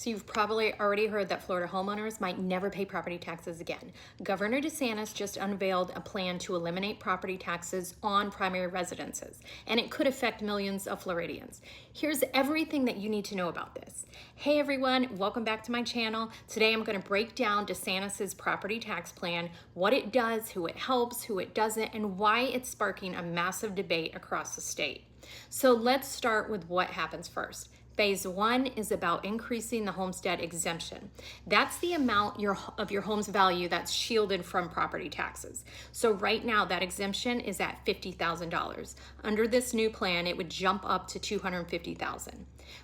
So you've probably already heard that Florida homeowners might never pay property taxes again. Governor DeSantis just unveiled a plan to eliminate property taxes on primary residences, and it could affect millions of Floridians. Here's everything that you need to know about this. Hey everyone, welcome back to my channel. Today I'm going to break down DeSantis's property tax plan, what it does, who it helps, who it doesn't, and why it's sparking a massive debate across the state. So let's start with what happens first. Phase 1 is about increasing the homestead exemption. That's the amount of your home's value that's shielded from property taxes. So right now that exemption is at $50,000. Under this new plan, it would jump up to $250,000.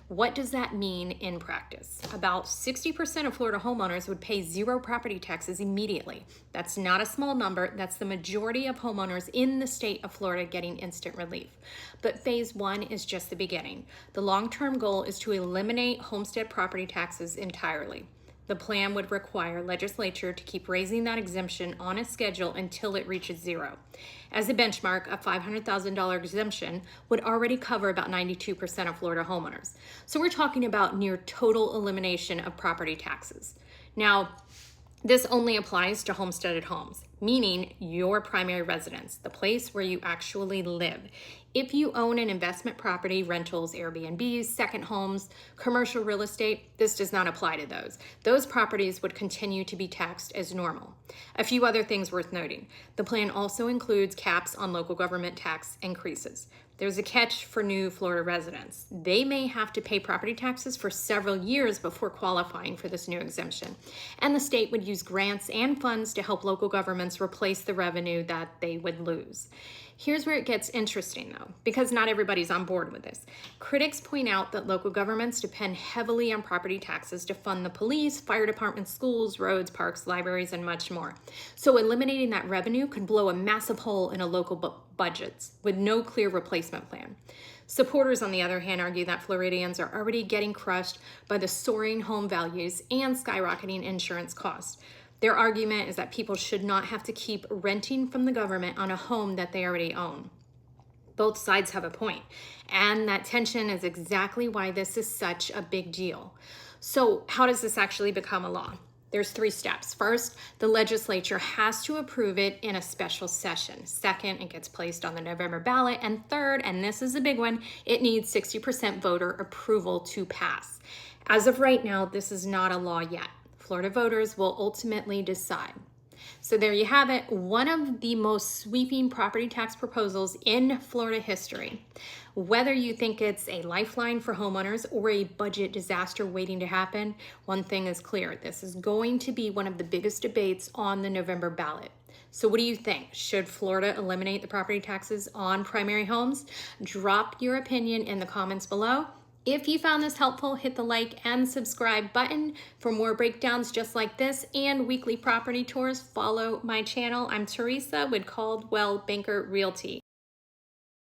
What does that mean in practice? About 60% of Florida homeowners would pay zero property taxes immediately. That's not a small number. That's the majority of homeowners in the state of Florida getting instant relief. But phase 1 is just the beginning. The long-term goal is to eliminate homestead property taxes entirely. The plan would require legislature to keep raising that exemption on a schedule until it reaches zero. As a benchmark, a $500,000 exemption would already cover about 92% of Florida homeowners. So we're talking about near total elimination of property taxes. Now, this only applies to homesteaded homes, meaning your primary residence, the place where you actually live. If you own an investment property, rentals, Airbnbs, second homes, commercial real estate, this does not apply to those. Those properties would continue to be taxed as normal. A few other things worth noting. The plan also includes caps on local government tax increases. There's a catch for new Florida residents. They may have to pay property taxes for several years before qualifying for this new exemption. And the state would use grants and funds to help local governments replace the revenue that they would lose. Here's where it gets interesting though, because not everybody's on board with this. Critics point out that local governments depend heavily on property taxes to fund the police, fire departments, schools, roads, parks, libraries, and much more. So eliminating that revenue could blow a massive hole in a local budgets with no clear replacement plan. Supporters, on the other hand, argue that Floridians are already getting crushed by the soaring home values and skyrocketing insurance costs. Their argument is that people should not have to keep renting from the government on a home that they already own. Both sides have a point, and that tension is exactly why this is such a big deal. So how does this actually become a law? There's 3 steps. First, the legislature has to approve it in a special session. Second, it gets placed on the November ballot. And third, and this is a big one, it needs 60% voter approval to pass. As of right now, this is not a law yet. Florida voters will ultimately decide. So there you have it, one of the most sweeping property tax proposals in Florida history. Whether you think it's a lifeline for homeowners or a budget disaster waiting to happen, one thing is clear. This is going to be one of the biggest debates on the November ballot. So what do you think? Should Florida eliminate the property taxes on primary homes? Drop your opinion in the comments below. If you found this helpful, hit the like and subscribe button. For more breakdowns just like this and weekly property tours, follow my channel. I'm Teresa with Caldwell Banker Realty.